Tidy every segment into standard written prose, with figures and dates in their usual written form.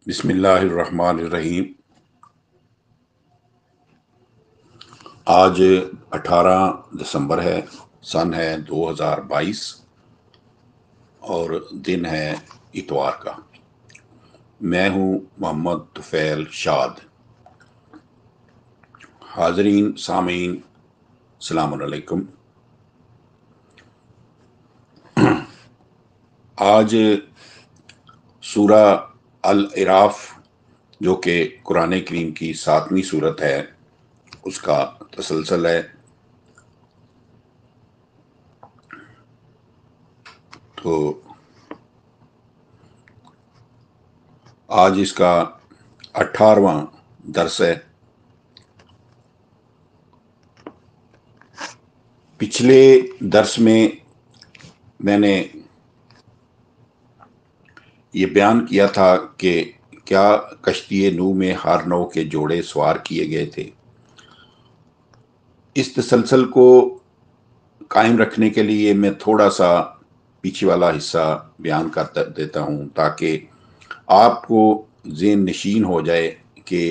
بسم اللہ الرحمن الرحیم۔ آج 18 دسمبر ہے، سن ہے 2022 اور دن ہے اتوار کا۔ میں ہوں محمد طفیل شاد۔ حاضرین سامعین السلام علیکم۔ آج سورہ الاعراف جو کہ قرآن کریم کی 7ویں سورت ہے، اس کا تسلسل ہے۔ تو آج اس کا 18واں درس ہے۔ پچھلے درس میں نے یہ بیان کیا تھا کہ کیا کشتی نوح میں ہر نوع کے جوڑے سوار کیے گئے تھے۔ اس تسلسل کو قائم رکھنے کے لیے میں تھوڑا سا پیچھے والا حصہ بیان کر دیتا ہوں تاکہ آپ کو ذہن نشین ہو جائے کہ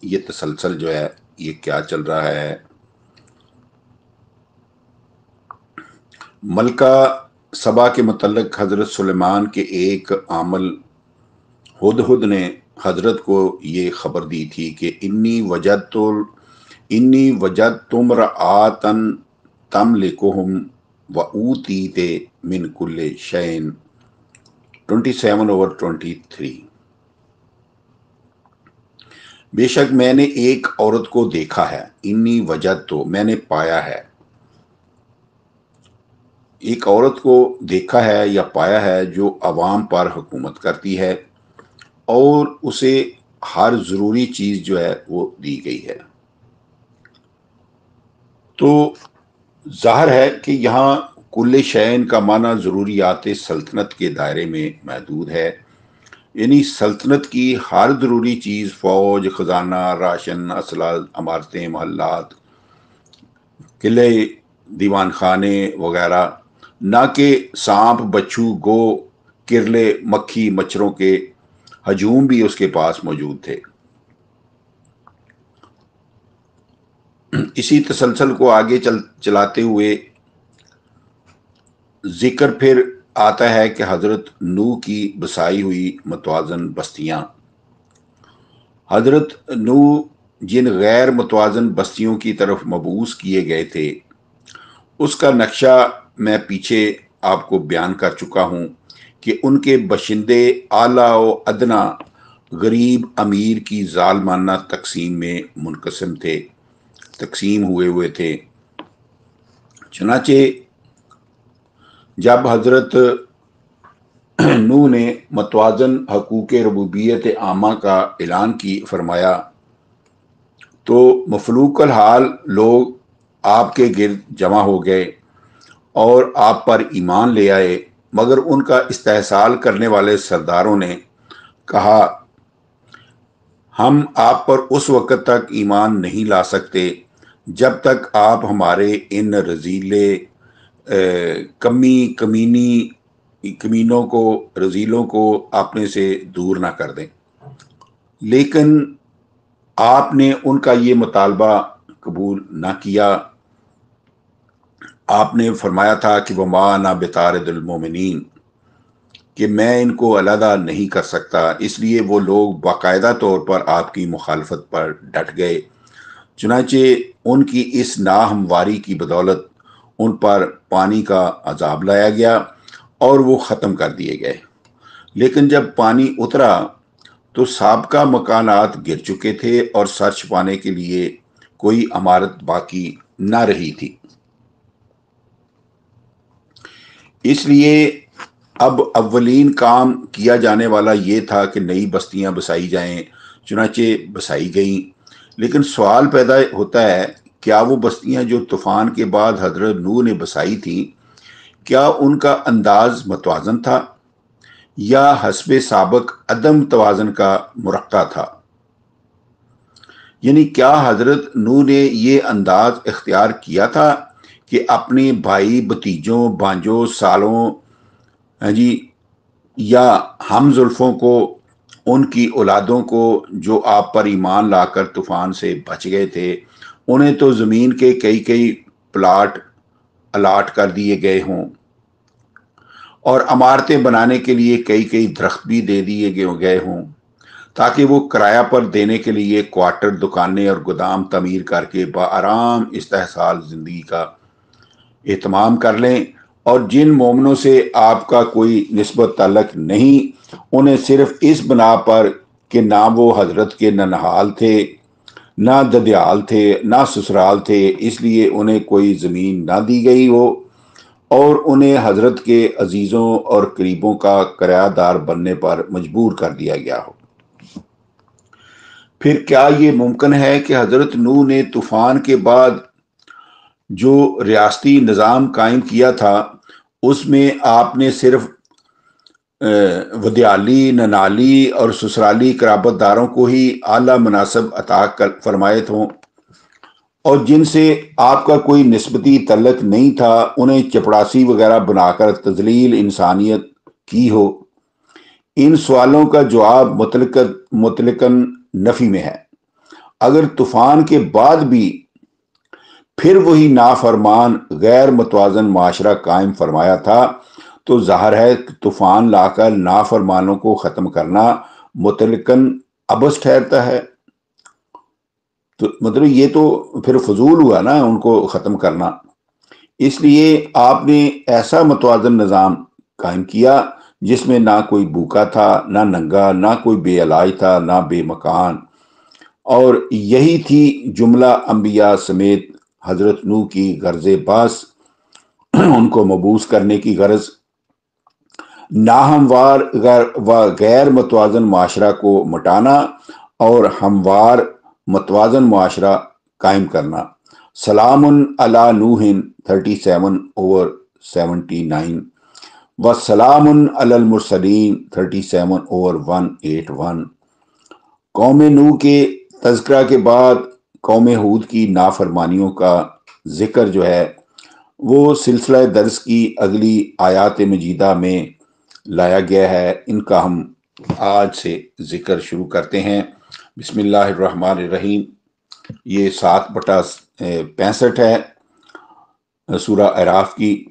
یہ تسلسل جو ہے یہ کیا چل رہا ہے۔ ملکہ سبا کے متعلق حضرت سلیمان کے ایک عامل ہدہد نے حضرت کو یہ خبر دی تھی کہ انی وجدت امرأۃ تملکہم وأوتیت من کل شیء 27/23۔ بے شک میں نے ایک عورت کو دیکھا ہے، انی وجدت میں نے پایا ہے، ایک عورت کو دیکھا ہے یا پایا ہے جو عوام پر حکومت کرتی ہے اور اسے ہر ضروری چیز جو ہے وہ دی گئی ہے۔ تو ظاہر ہے کہ یہاں کل شیء کا معنی ضروریات سلطنت کے دائرے میں محدود ہے، یعنی سلطنت کی ہر ضروری چیز، فوج، خزانہ، راشن، اسلحہ، عمارتیں، محلات، قلعے، دیوان خانے وغیرہ، نہ کہ سانپ، بچھو، گو، کرلے، مکھی، مچھروں کے ہجوم بھی اس کے پاس موجود تھے۔ اسی تسلسل کو آگے چلاتے ہوئے ذکر پھر آتا ہے کہ حضرت نوح کی بسائی ہوئی متوازن بستیاں۔ حضرت نوح جن غیر متوازن بستیوں کی طرف مبعوث کیے گئے تھے، اس کا نقشہ میں پیچھے آپ کو بیان کر چکا ہوں کہ ان کے باشندے اعلیٰ و ادنیٰ، غریب امیر کی ظالمانہ تقسیم میں تقسیم ہوئے تھے۔ چنانچہ جب حضرت نوح نے متوازن حقوق ربوبیت عامہ کا اعلان فرمایا تو مفلوق الحال لوگ آپ کے گرد جمع ہو گئے اور آپ پر ایمان لے آئے، مگر ان کا استحصال کرنے والے سرداروں نے کہا ہم آپ پر اس وقت تک ایمان نہیں لا سکتے جب تک آپ ہمارے ان رذیلے رذیلوں کو اپنے سے دور نہ کر دیں۔ لیکن آپ نے ان کا یہ مطالبہ قبول نہ کیا۔ آپ نے فرمایا تھا کہ وما انا بطارد المومنین، کہ میں ان کو علیحدہ نہیں کر سکتا۔ اس لیے وہ لوگ باقاعدہ طور پر آپ کی مخالفت پر ڈٹ گئے۔ چنانچہ ان کی اس ناہمواری کی بدولت ان پر پانی کا عذاب لایا گیا اور وہ ختم کر دیے گئے۔ لیکن جب پانی اترا تو سابقہ مکانات گر چکے تھے اور سر چھپانے کے لیے کوئی عمارت باقی نہ رہی تھی۔ اس لیے اب اولین کام کیا جانے والا یہ تھا کہ نئی بستیاں بسائی جائیں۔ چنانچہ بسائی گئیں، لیکن سوال پیدا ہوتا ہے کیا وہ بستیاں جو طوفان کے بعد حضرت نوح نے بسائی تھیں، کیا ان کا انداز متوازن تھا یا حسب سابق عدم توازن کا مرقع تھا؟ یعنی کیا حضرت نوح نے یہ انداز اختیار کیا تھا کہ اپنے بھائی، بھتیجوں، بھانجوں، سالوں یا ہم زلفوں کو ان کی اولادوں کو جو آپ پر ایمان لا کر طوفان سے بچ گئے تھے، انہیں تو زمین کے کئی کئی پلاٹ الاٹ کر دیے گئے ہوں اور عمارتیں بنانے کے لیے کئی کئی درخت بھی دے دیے گئے ہوں، تاکہ وہ کرایہ پر دینے کے لیے کوارٹر، دکانیں اور گودام تعمیر کر کے بآرام استحصال زندگی کا اہتمام کر لیں۔ اور جن مومنوں سے آپ کا کوئی نسبت تعلق نہیں، انہیں صرف اس بنا پر کہ نہ وہ حضرت کے ننہال تھے، نہ ددیال تھے، نہ سسرال تھے، اس لیے انہیں کوئی زمین نہ دی گئی ہو اور انہیں حضرت کے عزیزوں اور قریبوں کا کرایہ دار بننے پر مجبور کر دیا گیا ہو۔ پھر کیا یہ ممکن ہے کہ حضرت نوح نے طوفان کے بعد جو ریاستی نظام قائم کیا تھا، اس میں آپ نے صرف ودیالی، ننالی اور سسرالی قرابت داروں کو ہی اعلیٰ مناصب عطا فرمائے تھوں، اور جن سے آپ کا کوئی نسبتی تعلق نہیں تھا انہیں چپڑاسی وغیرہ بنا کر تذلیل انسانیت کی ہو؟ ان سوالوں کا جواب مطلقاً نفی میں ہے۔ اگر طوفان کے بعد بھی پھر وہی نافرمان غیر متوازن معاشرہ قائم فرمایا تھا، تو ظاہر ہے کہ طوفان لا کر نافرمانوں کو ختم کرنا مطلقاً عبث ٹھہرتا ہے۔ تو مطلب یہ تو پھر فضول ہوا نا ان کو ختم کرنا۔ اس لیے آپ نے ایسا متوازن نظام قائم کیا جس میں نہ کوئی بھوکا تھا، نہ ننگا، نہ کوئی بے علاج تھا، نہ بے مکان، اور یہی تھی جملہ انبیاء سمیت حضرت نوح کی غرض بعث، ان کو مبعوث کرنے کی غرض، ناہموار و غیر متوازن معاشرہ کو مٹانا اور ہموار متوازن معاشرہ قائم کرنا۔ سلام علی نوح 37/79 و سلام علی المرسلین 37/181۔ قوم نوح کے تذکرہ کے بعد قوم ہود کی نافرمانیوں کا ذکر جو ہے وہ سلسلہ درس کی اگلی آیات مجیدہ میں لایا گیا ہے۔ ان کا ہم آج سے ذکر شروع کرتے ہیں۔ بسم اللہ الرحمن الرحیم۔ یہ 7/65 ہے سورہ اعراف کی۔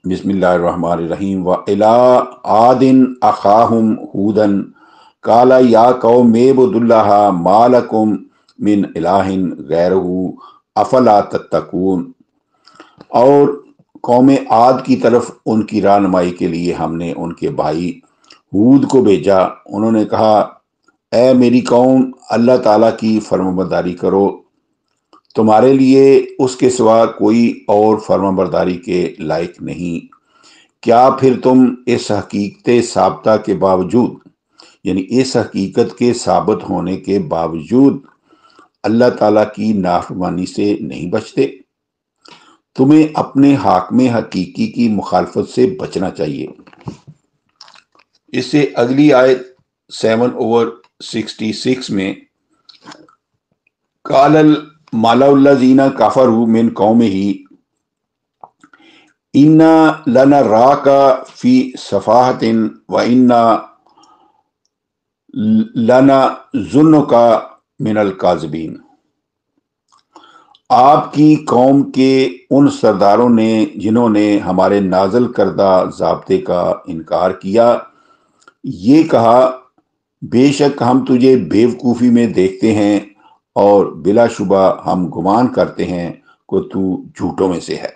بسم اللہ الرحمن الرحیم۔ وَإِلَىٰ عَادٍ أَخَاهُمْ هُودًا قَالَ يَا قَوْمِ اعْبُدُوا اللَّهَ مَا لَكُم مِّنْ إِلَٰهٍ غَيْرُهُ أَفَلَا تَتَّقُونَ۔ اور قوم عاد کی طرف ان کی رہنمائی کے لیے ہم نے ان کے بھائی ہود کو بھیجا۔ انہوں نے کہا، اے میری قوم، اللہ تعالیٰ کی فرمانبرداری کرو، تمہارے لیے اس کے سوا کوئی اور فرمانبرداری کے لائق نہیں۔ کیا پھر تم اس حقیقت ثابتہ کے باوجود، یعنی اس حقیقت کے ثابت ہونے کے باوجود اللہ تعالیٰ کی نافرمانی سے نہیں بچتے؟ تمہیں اپنے حاکم حقیقی کی مخالفت سے بچنا چاہیے۔ اس سے اگلی آیت 7/66 میں قال الملأ الذین کفروا من قومہ انا لنراک فی سفاہۃ وانا لنظنک من الکاذبین۔ آپ کی قوم کے ان سرداروں نے جنہوں نے ہمارے نازل کردہ ضابطے کا انکار کیا، یہ کہا، بے شک ہم تجھے بیوقوفی میں دیکھتے ہیں اور بلا شبہ ہم گمان کرتے ہیں کہ تو جھوٹوں میں سے ہے۔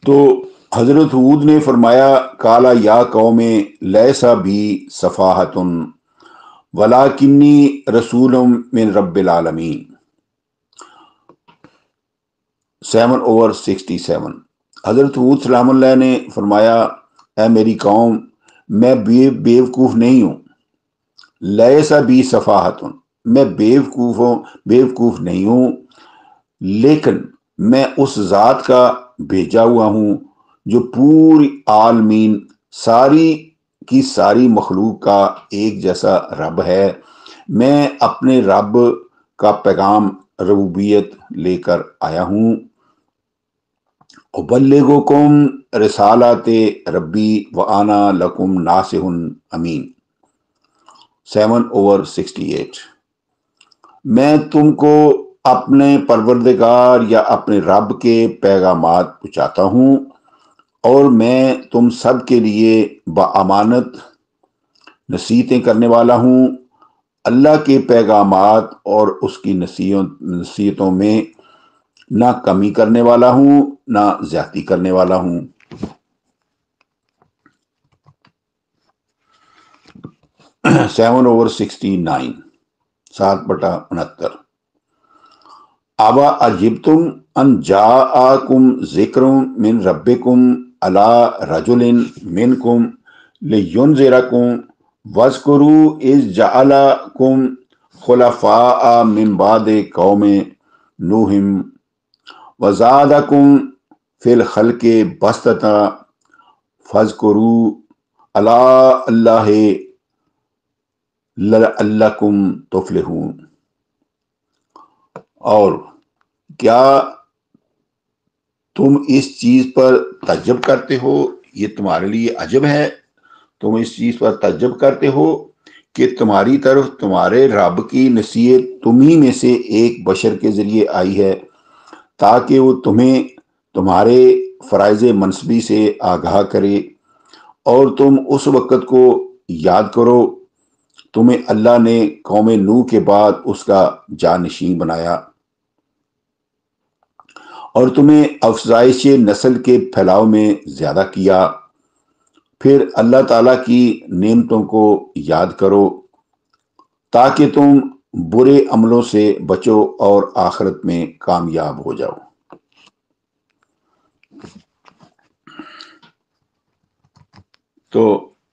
تو حضرت ہود نے فرمایا، کالا یا قوم لیس بی سفاہۃ ولاکنی رسول من رب العالمین۔ 7/67۔ حضرت ہود سلام اللہ نے فرمایا، اے میری قوم، میں بیوقوف نہیں ہوں، لیس بی سفاہۃ، میں بیوقوف نہیں ہوں، لیکن میں اس ذات کا بھیجا ہوا ہوں جو پوری عالمین، ساری کی ساری مخلوق کا ایک جیسا رب ہے۔ میں اپنے رب کا پیغام ربوبیت لے کر آیا ہوں۔ ابلغکم رسالات ربی وانا لکم ناصح امین 7/68۔ میں تم کو اپنے پروردگار یا اپنے رب کے پیغامات پہنچاتا ہوں، اور میں تم سب کے لیے بامانت نصیحتیں کرنے والا ہوں۔ اللہ کے پیغامات اور اس کی نصیحتوں میں نہ کمی کرنے والا ہوں نہ زیادتی کرنے والا ہوں۔ 7/69 7/69۔ ابا عجبتم ان جاءکم ذکر من ربکم علی رجل منکم لینذرکم واذکروا اذ جعلکم خلفاء من بعد قوم نوح وزادکم فی الخلق بسطۃ فاذکروا آلاء اللہ لعلکم تفلحون۔ اور کیا تم اس چیز پر تعجب کرتے ہو، یہ تمہارے لیے عجب ہے، تم اس چیز پر تعجب کرتے ہو کہ تمہاری طرف تمہارے رب کی نصیحت تمہیں میں سے ایک بشر کے ذریعے آئی ہے، تاکہ وہ تمہیں تمہارے فرائض منصبی سے آگاہ کرے، اور تم اس وقت کو یاد کرو تمہیں اللہ نے قوم نوح کے بعد اس کا جانشین بنایا، اور تمہیں افزائش نسل کے پھیلاؤ میں زیادہ کیا۔ پھر اللہ تعالیٰ کی نعمتوں کو یاد کرو تاکہ تم برے عملوں سے بچو اور آخرت میں کامیاب ہو جاؤ۔ تو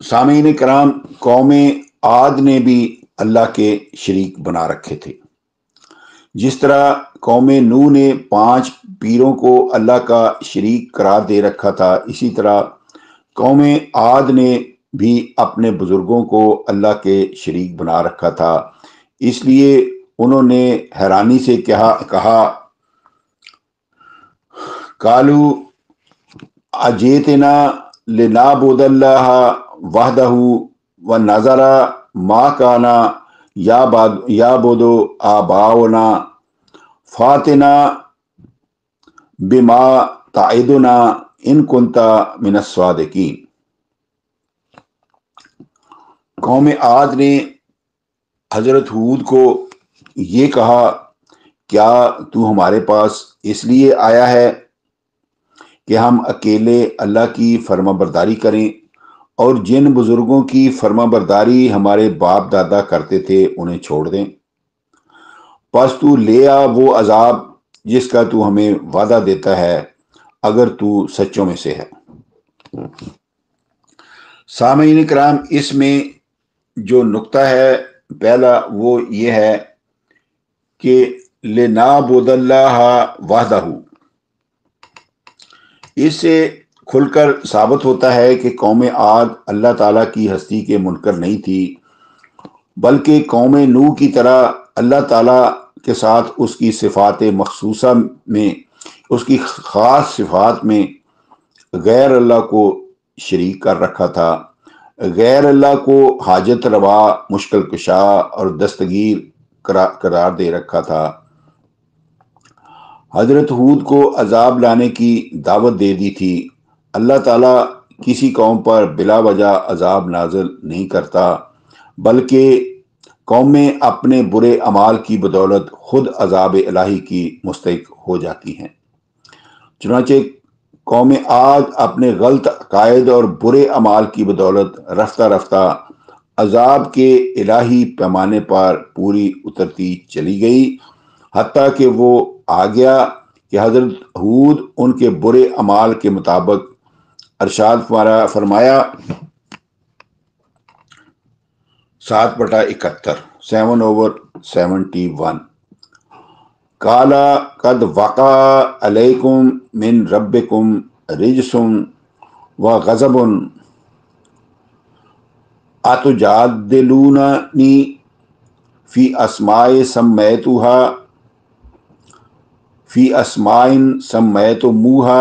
سامعین کرام، قوم عاد نے بھی اللہ کے شریک بنا رکھے تھے۔ جس طرح قوم نوح نے 5 پیروں کو اللہ کا شریک قرار دے رکھا تھا، اسی طرح قوم عاد نے بھی اپنے بزرگوں کو اللہ کے شریک بنا رکھا تھا۔ اس لیے انہوں نے حیرانی سے کہا قالوا اجئتنا لنعبد اللہ وحدہ ونذر ما کان یعبد آباؤنا فاتنا بما تعدنا ان کنت من الصادقین۔ قوم عاد نے حضرت ہود کو یہ کہا، کیا تو ہمارے پاس اس لیے آیا ہے کہ ہم اکیلے اللہ کی فرما برداری کریں، اور جن بزرگوں کی فرما برداری ہمارے باپ دادا کرتے تھے انہیں چھوڑ دیں؟ پس تو لے آ وہ عذاب جس کا تو ہمیں وعدہ دیتا ہے، اگر تو سچوں میں سے ہے۔ سامعین کرام، اس میں جو نقطہ ہے پہلا وہ یہ ہے کہ لنعبد اللہ وحدہ، اس سے کھل کر ثابت ہوتا ہے کہ قوم عاد اللہ تعالیٰ کی ہستی کے منکر نہیں تھی، بلکہ قوم نوح کی طرح اللہ تعالیٰ کے ساتھ اس کی صفات مخصوصہ میں، اس کی خاص صفات میں غیر اللہ کو شریک کر رکھا تھا، غیر اللہ کو حاجت روا، مشکل کشا اور دستگیر قرار دے رکھا تھا۔ حضرت ہود کو عذاب لانے کی دعوت دے دی تھی۔ اللہ تعالیٰ کسی قوم پر بلا وجہ عذاب نازل نہیں کرتا، بلکہ قومیں اپنے برے اعمال کی بدولت خود عذاب الہی کی مستحق ہو جاتی ہیں۔ چنانچہ قوم عاد اپنے غلط عقائد اور برے اعمال کی بدولت رفتہ رفتہ عذاب کے الہی پیمانے پر پوری اترتی چلی گئی، حتیٰ کہ وہ آ گیا کہ حضرت ہود ان کے برے اعمال کے مطابق ارشاد فرمایا 7/71 7/71 قال قد وقع علیکم من ربکم رجس وغضب اتجادلوننی فی اسماء سمیتموها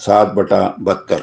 7/72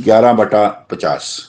11/50।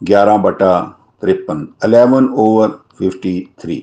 11/53 11/53।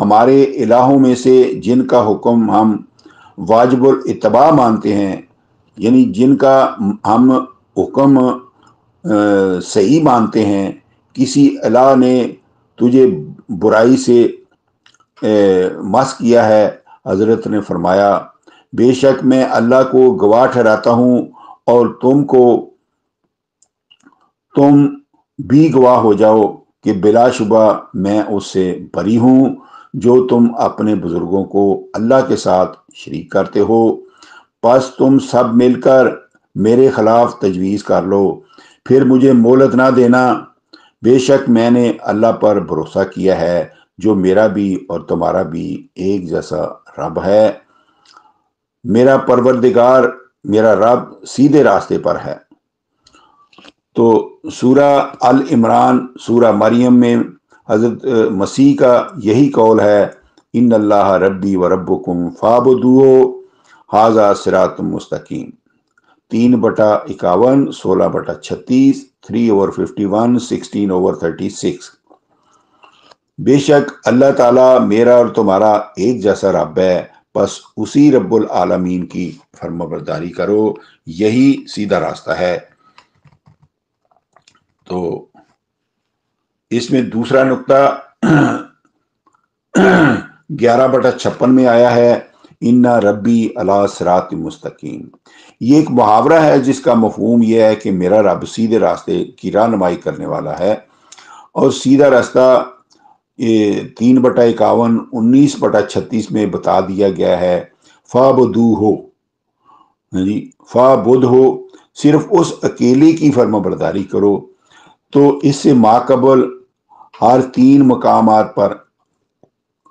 ہمارے الہوں میں سے جن کا حکم ہم واجب الاتباع مانتے ہیں، یعنی جن کا ہم حکم صحیح مانتے ہیں، کسی الہ نے تجھے برائی سے مس کیا ہے، حضرت نے فرمایا بے شک میں اللہ کو گواہ ٹھہراتا ہوں اور تم بھی گواہ ہو جاؤ کہ بلا شبہ میں اس سے بری ہوں جو تم اپنے بزرگوں کو اللہ کے ساتھ شریک کرتے ہو۔ پس تم سب مل کر میرے خلاف تجویز کر لو، پھر مجھے مہلت نہ دینا۔ بے شک میں نے اللہ پر بھروسہ کیا ہے جو میرا بھی اور تمہارا بھی ایک جیسا رب ہے۔ میرا پروردگار میرا رب سیدھے راستے پر ہے۔ تو سورہ ال عمران، سورہ مریم میں حضرت مسیح کا یہی قول ہے، ان اللہ ربی و ربکم فاعبدوہ ھذا صراط مستقیم، 3/51، 16/36، 3/51، 16/36۔ بے شک اللہ تعالیٰ میرا اور تمہارا ایک جیسا رب ہے، بس اسی رب العالمین کی فرما برداری کرو، یہی سیدھا راستہ ہے۔ تو اس میں دوسرا نقطہ 11/56 میں آیا ہے، اِنَّ ربی علی صراط مستقیم۔ یہ ایک محاورہ ہے جس کا مفہوم یہ ہے کہ میرا رب سیدھے راستے کی رہنمائی کرنے والا ہے، اور سیدھا راستہ 3/51، 19/36 میں بتا دیا گیا ہے، فَاعْبُدُوهُ، جی فَاعْبُدْهُ، صرف اس اکیلے کی فرما برداری کرو۔ تو اس سے ماقبل ہر 3 مقامات پر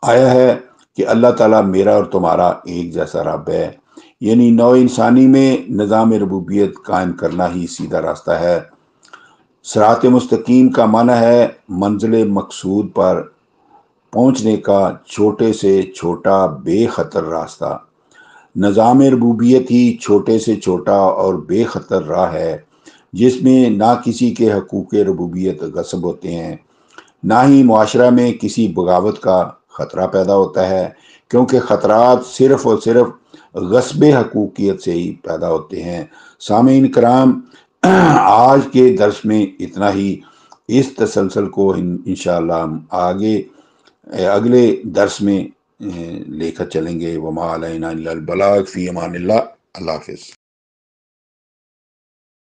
آیا ہے کہ اللہ تعالیٰ میرا اور تمہارا ایک جیسا رب ہے، یعنی نوع انسانی میں نظام ربوبیت قائم کرنا ہی سیدھا راستہ ہے۔ صراط مستقیم کا معنی ہے منزل مقصود پر پہنچنے کا چھوٹے سے چھوٹا بے خطر راستہ۔ نظام ربوبیت ہی چھوٹے سے چھوٹا اور بے خطر راہ ہے جس میں نہ کسی کے حقوق ربوبیت غصب ہوتے ہیں، نہ ہی معاشرہ میں کسی بغاوت کا خطرہ پیدا ہوتا ہے، کیونکہ خطرات صرف اور صرف غصب حقوقیت سے ہی پیدا ہوتے ہیں۔ سامعین کرام، آج کے درس میں اتنا ہی۔ اس تسلسل کو انشاءاللہ ہم اگلے درس میں لے کر چلیں گے۔ وما علینا الا البلاغ، فی امان اللہ، اللہ حافظ۔